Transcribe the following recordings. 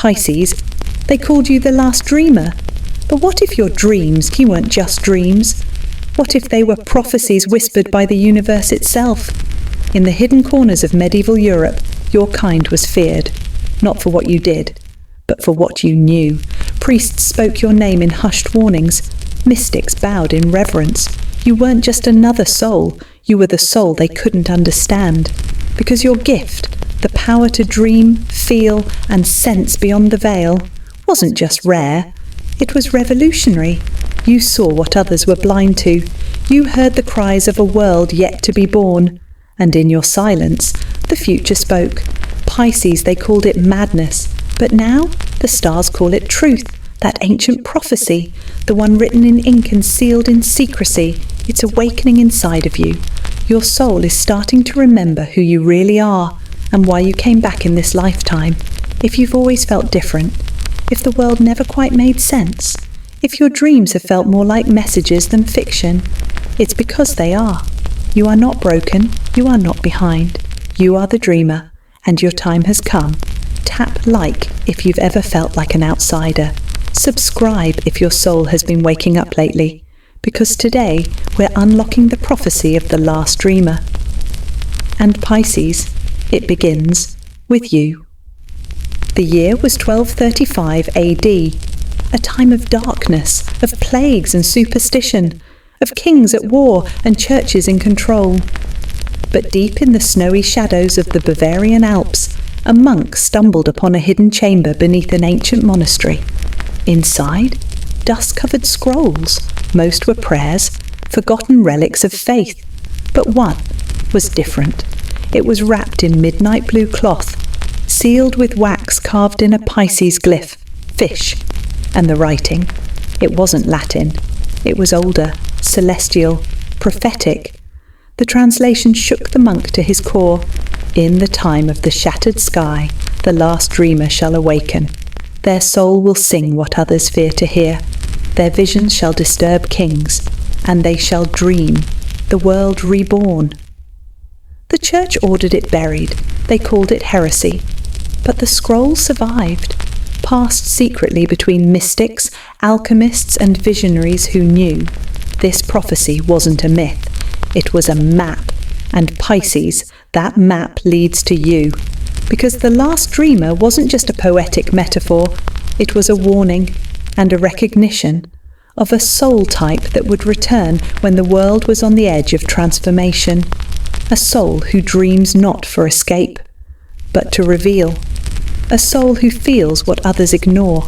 Pisces, they called you the last dreamer. But what if your dreams weren't just dreams? What if they were prophecies whispered by the universe itself? In the hidden corners of medieval Europe, your kind was feared, not for what you did, but for what you knew. Priests spoke your name in hushed warnings. Mystics bowed in reverence. You weren't just another soul, you were the soul they couldn't understand. Because your gift, the power to dream, feel, and sense beyond the veil, wasn't just rare, it was revolutionary. You saw what others were blind to. You heard the cries of a world yet to be born. And in your silence, the future spoke. Pisces, they called it madness. But now, the stars call it truth, that ancient prophecy, the one written in ink and sealed in secrecy. It's awakening inside of you. Your soul is starting to remember who you really are and why you came back in this lifetime. If you've always felt different, if the world never quite made sense, if your dreams have felt more like messages than fiction, it's because they are. You are not broken, you are not behind. You are the dreamer, and your time has come. Tap like if you've ever felt like an outsider. Subscribe if your soul has been waking up lately, because today we're unlocking the prophecy of the last dreamer. And Pisces, it begins with you. The year was 1235 AD, a time of darkness, of plagues and superstition, of kings at war and churches in control. But deep in the snowy shadows of the Bavarian Alps, a monk stumbled upon a hidden chamber beneath an ancient monastery. Inside, dust-covered scrolls. Most were prayers, forgotten relics of faith. But one was different. It was wrapped in midnight blue cloth, sealed with wax carved in a Pisces glyph, fish. And the writing, it wasn't Latin. It was older, celestial, prophetic. The translation shook the monk to his core. In the time of the shattered sky, the last dreamer shall awaken. Their soul will sing what others fear to hear. Their visions shall disturb kings, and they shall dream, the world reborn. The church ordered it buried. They called it heresy. But the scroll survived, passed secretly between mystics, alchemists, and visionaries who knew. This prophecy wasn't a myth. It was a map. And Pisces, that map leads to you. Because the last dreamer wasn't just a poetic metaphor, it was a warning and a recognition of a soul type that would return when the world was on the edge of transformation. A soul who dreams not for escape, but to reveal. A soul who feels what others ignore.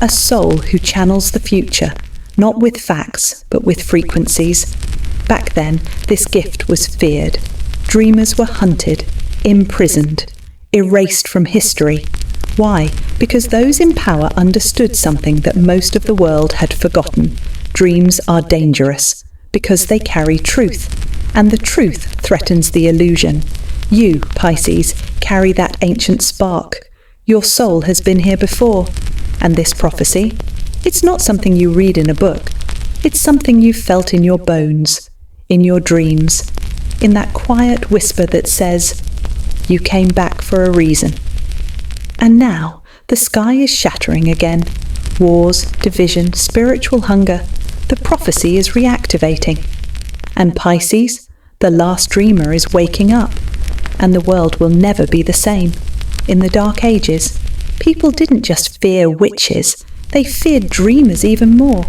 A soul who channels the future, not with facts, but with frequencies. Back then, this gift was feared. Dreamers were hunted, imprisoned, erased from history. Why? Because those in power understood something that most of the world had forgotten. Dreams are dangerous, because they carry truth, and the truth threatens the illusion. You, Pisces, carry that ancient spark. Your soul has been here before, and this prophecy, it's not something you read in a book. It's something you felt in your bones, in your dreams, in that quiet whisper that says, you came back for a reason. And now, the sky is shattering again. Wars, division, spiritual hunger. The prophecy is reactivating. And Pisces, the last dreamer, is waking up. And the world will never be the same. In the Dark Ages, people didn't just fear witches, they feared dreamers even more.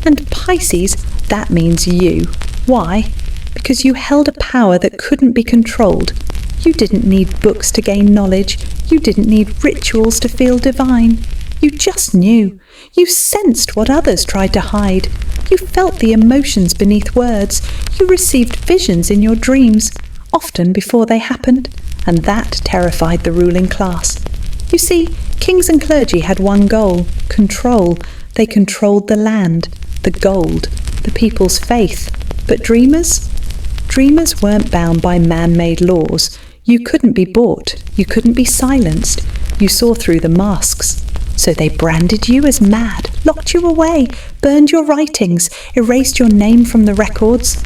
And Pisces, that means you. Why? Because you held a power that couldn't be controlled. You didn't need books to gain knowledge. You didn't need rituals to feel divine. You just knew. You sensed what others tried to hide. You felt the emotions beneath words. You received visions in your dreams, often before they happened, and that terrified the ruling class. You see, kings and clergy had one goal: control. They controlled the land, the gold, the people's faith. But dreamers? Dreamers weren't bound by man-made laws. You couldn't be bought. You couldn't be silenced. You saw through the masks. So they branded you as mad, locked you away, burned your writings, erased your name from the records.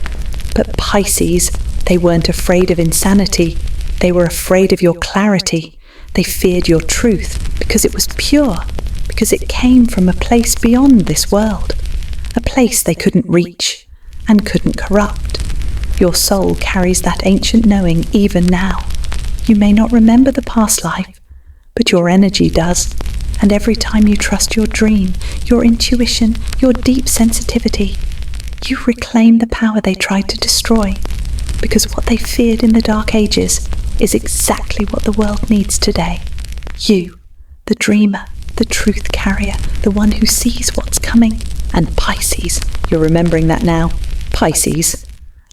But Pisces, they weren't afraid of insanity. They were afraid of your clarity. They feared your truth because it was pure, because it came from a place beyond this world, a place they couldn't reach and couldn't corrupt. Your soul carries that ancient knowing even now. You may not remember the past life, but your energy does. And every time you trust your dream, your intuition, your deep sensitivity, you reclaim the power they tried to destroy. Because what they feared in the Dark Ages is exactly what the world needs today. You, the dreamer, the truth carrier, the one who sees what's coming. And Pisces, you're remembering that now. Pisces,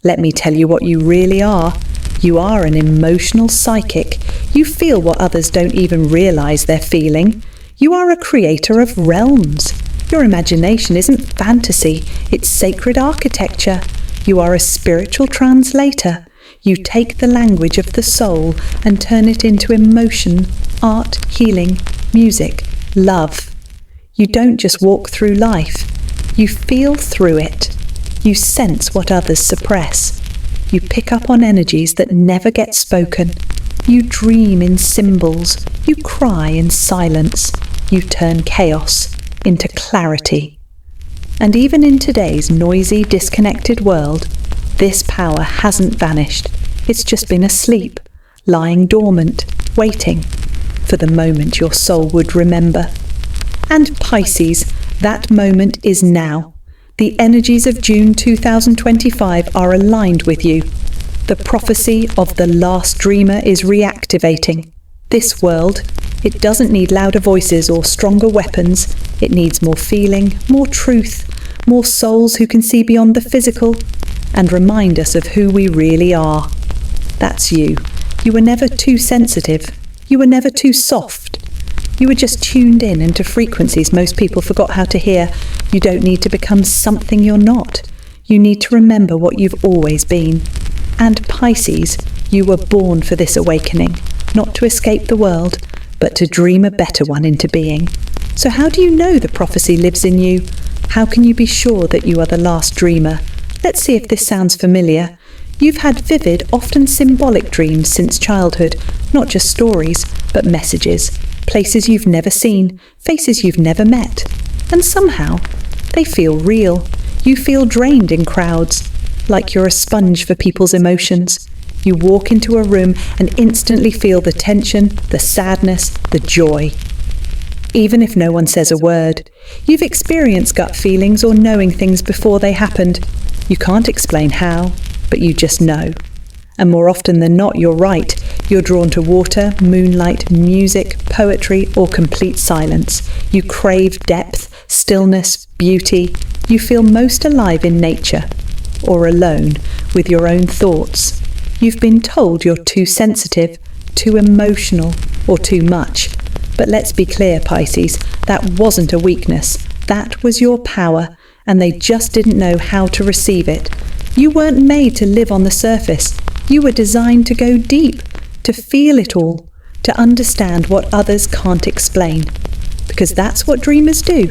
let me tell you what you really are. You are an emotional psychic. You feel what others don't even realize they're feeling. You are a creator of realms. Your imagination isn't fantasy, it's sacred architecture. You are a spiritual translator. You take the language of the soul and turn it into emotion, art, healing, music, love. You don't just walk through life. You feel through it. You sense what others suppress. You pick up on energies that never get spoken. You dream in symbols. You cry in silence. You turn chaos into clarity. And even in today's noisy, disconnected world, this power hasn't vanished. It's just been asleep, lying dormant, waiting for the moment your soul would remember. And Pisces, that moment is now. The energies of June 2025 are aligned with you. The prophecy of the last dreamer is reactivating. This world, it doesn't need louder voices or stronger weapons. It needs more feeling, more truth, more souls who can see beyond the physical and remind us of who we really are. That's you. You were never too sensitive. You were never too soft. You were just tuned in into frequencies most people forgot how to hear. You don't need to become something you're not. You need to remember what you've always been. And Pisces, you were born for this awakening, not to escape the world, but to dream a better one into being. So how do you know the prophecy lives in you? How can you be sure that you are the last dreamer? Let's see if this sounds familiar. You've had vivid, often symbolic dreams since childhood, not just stories, but messages, places you've never seen, faces you've never met. And somehow, they feel real. You feel drained in crowds, like you're a sponge for people's emotions. You walk into a room and instantly feel the tension, the sadness, the joy. Even if no one says a word, you've experienced gut feelings or knowing things before they happened. You can't explain how, but you just know. And more often than not, you're right. You're drawn to water, moonlight, music, poetry, or complete silence. You crave depth, stillness, beauty. You feel most alive in nature, or alone with your own thoughts. You've been told you're too sensitive, too emotional, or too much. But let's be clear, Pisces, that wasn't a weakness. That was your power, and they just didn't know how to receive it. You weren't made to live on the surface. You were designed to go deep, to feel it all, to understand what others can't explain. Because that's what dreamers do.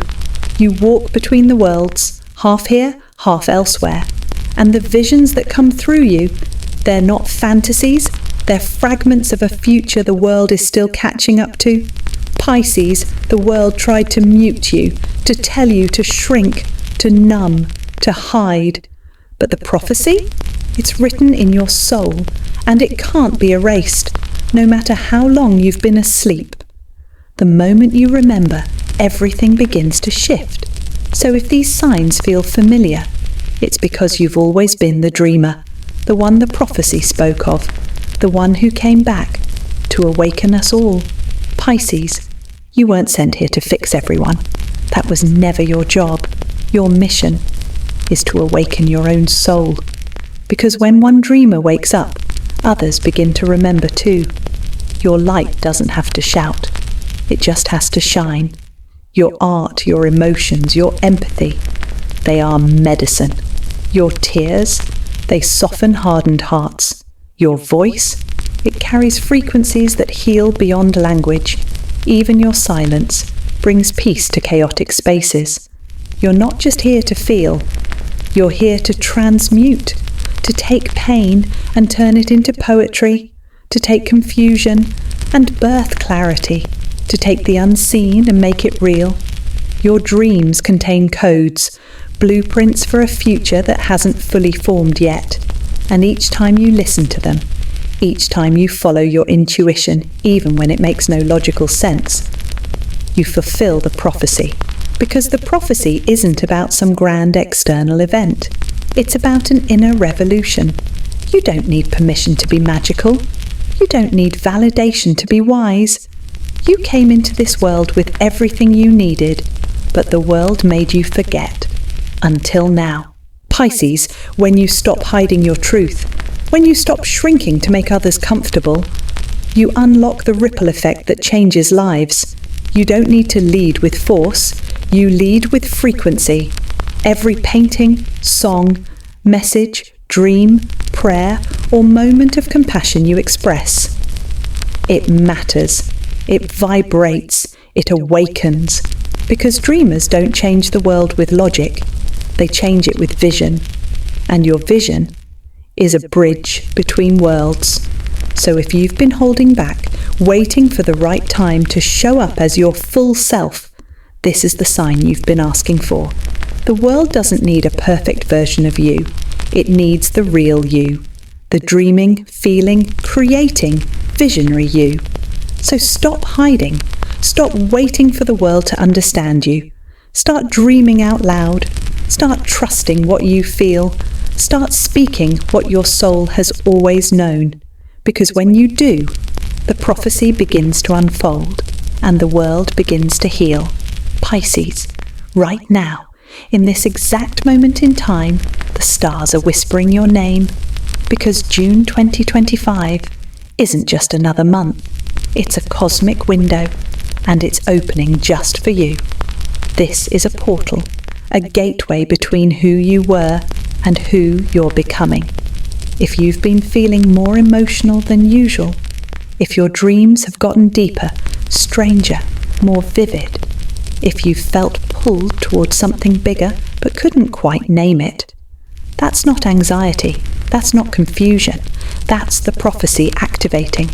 You walk between the worlds, half here, half elsewhere. And the visions that come through you, they're not fantasies, they're fragments of a future the world is still catching up to. Pisces, the world tried to mute you, to tell you to shrink, to numb, to hide. But the prophecy? It's written in your soul, and it can't be erased, no matter how long you've been asleep. The moment you remember, everything begins to shift. So if these signs feel familiar, it's because you've always been the dreamer, the one the prophecy spoke of, the one who came back to awaken us all. Pisces, you weren't sent here to fix everyone. That was never your job. Your mission is to awaken your own soul. Because when one dreamer wakes up, others begin to remember too. Your light doesn't have to shout. It just has to shine. Your art, your emotions, your empathy, they are medicine. Your tears, they soften hardened hearts. Your voice, it carries frequencies that heal beyond language. Even your silence brings peace to chaotic spaces. You're not just here to feel. You're here to transmute, to take pain and turn it into poetry, to take confusion and birth clarity, to take the unseen and make it real. Your dreams contain codes, blueprints for a future that hasn't fully formed yet. And each time you listen to them, each time you follow your intuition, even when it makes no logical sense, you fulfill the prophecy. Because the prophecy isn't about some grand external event. It's about an inner revolution. You don't need permission to be magical. You don't need validation to be wise. You came into this world with everything you needed, but the world made you forget. Until now. Pisces, when you stop hiding your truth, when you stop shrinking to make others comfortable, you unlock the ripple effect that changes lives. You don't need to lead with force, you lead with frequency. Every painting, song, message, dream, prayer, or moment of compassion you express, it matters. It vibrates. It awakens. Because dreamers don't change the world with logic. They change it with vision. And your vision is a bridge between worlds. So if you've been holding back, waiting for the right time to show up as your full self, this is the sign you've been asking for. The world doesn't need a perfect version of you. It needs the real you. The dreaming, feeling, creating, visionary you. So stop hiding. Stop waiting for the world to understand you. Start dreaming out loud. Start trusting what you feel. Start speaking what your soul has always known. Because when you do, the prophecy begins to unfold and the world begins to heal. Pisces, right now, in this exact moment in time, the stars are whispering your name. Because June 2025 isn't just another month. It's a cosmic window, and it's opening just for you. This is a portal, a gateway between who you were and who you're becoming. If you've been feeling more emotional than usual, if your dreams have gotten deeper, stranger, more vivid, if you've felt pulled towards something bigger but couldn't quite name it, that's not anxiety, that's not confusion, that's the prophecy activating.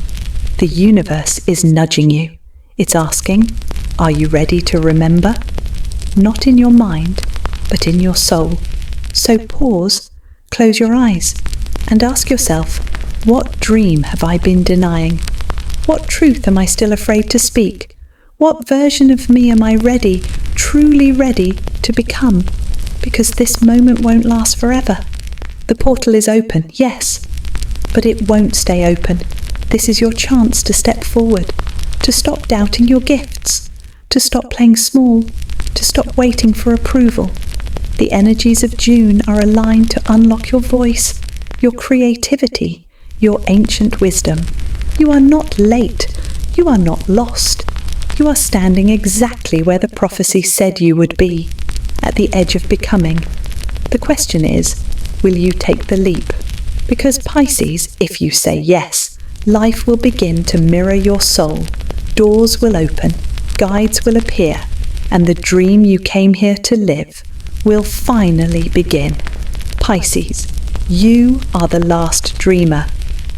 The universe is nudging you. It's asking, are you ready to remember? Not in your mind, but in your soul. So pause, close your eyes, and ask yourself, what dream have I been denying? What truth am I still afraid to speak? What version of me am I ready, truly ready to become? Because this moment won't last forever. The portal is open, yes, but it won't stay open. This is your chance to step forward, to stop doubting your gifts, to stop playing small, to stop waiting for approval. The energies of June are aligned to unlock your voice, your creativity, your ancient wisdom. You are not late. You are not lost. You are standing exactly where the prophecy said you would be, at the edge of becoming. The question is, will you take the leap? Because Pisces, if you say yes, life will begin to mirror your soul. Doors will open, guides will appear, and the dream you came here to live will finally begin. Pisces, you are the last dreamer,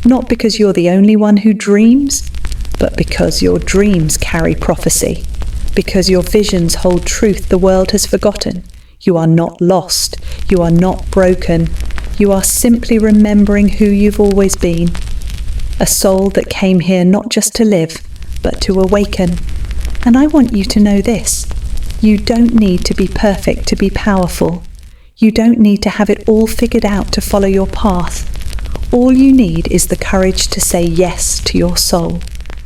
not because you're the only one who dreams, but because your dreams carry prophecy, because your visions hold truth the world has forgotten. You are not lost, you are not broken, you are simply remembering who you've always been. A soul that came here not just to live, but to awaken. And I want you to know this. You don't need to be perfect to be powerful. You don't need to have it all figured out to follow your path. All you need is the courage to say yes to your soul.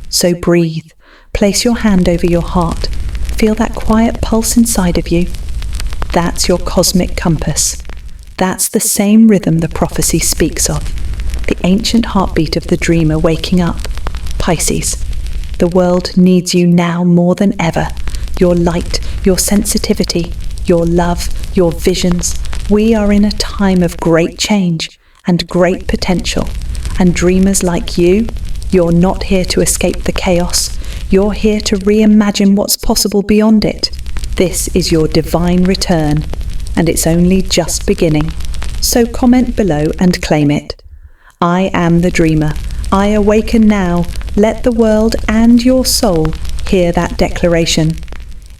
So breathe. Place your hand over your heart. Feel that quiet pulse inside of you. That's your cosmic compass. That's the same rhythm the prophecy speaks of. The ancient heartbeat of the dreamer waking up. Pisces, the world needs you now more than ever. Your light, your sensitivity, your love, your visions. We are in a time of great change and great potential. And dreamers like you, you're not here to escape the chaos. You're here to reimagine what's possible beyond it. This is your divine return, and it's only just beginning. So comment below and claim it. I am the dreamer. I awaken now. Let the world and your soul hear that declaration.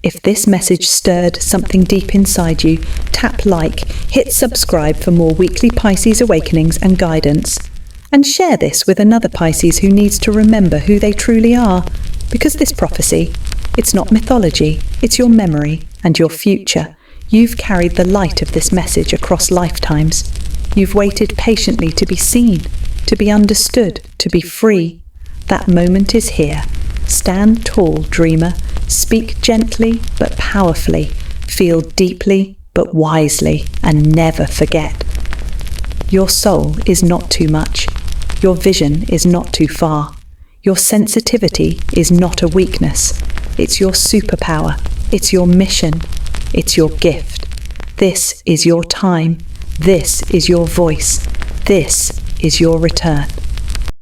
If this message stirred something deep inside you, tap like, hit subscribe for more weekly Pisces awakenings and guidance. And share this with another Pisces who needs to remember who they truly are. Because this prophecy, it's not mythology, it's your memory and your future. You've carried the light of this message across lifetimes. You've waited patiently to be seen, to be understood, to be free. That moment is here. Stand tall, dreamer. Speak gently but powerfully. Feel deeply but wisely, and never forget. Your soul is not too much. Your vision is not too far. Your sensitivity is not a weakness. It's your superpower. It's your mission. It's your gift. This is your time. This is your voice. This is your return.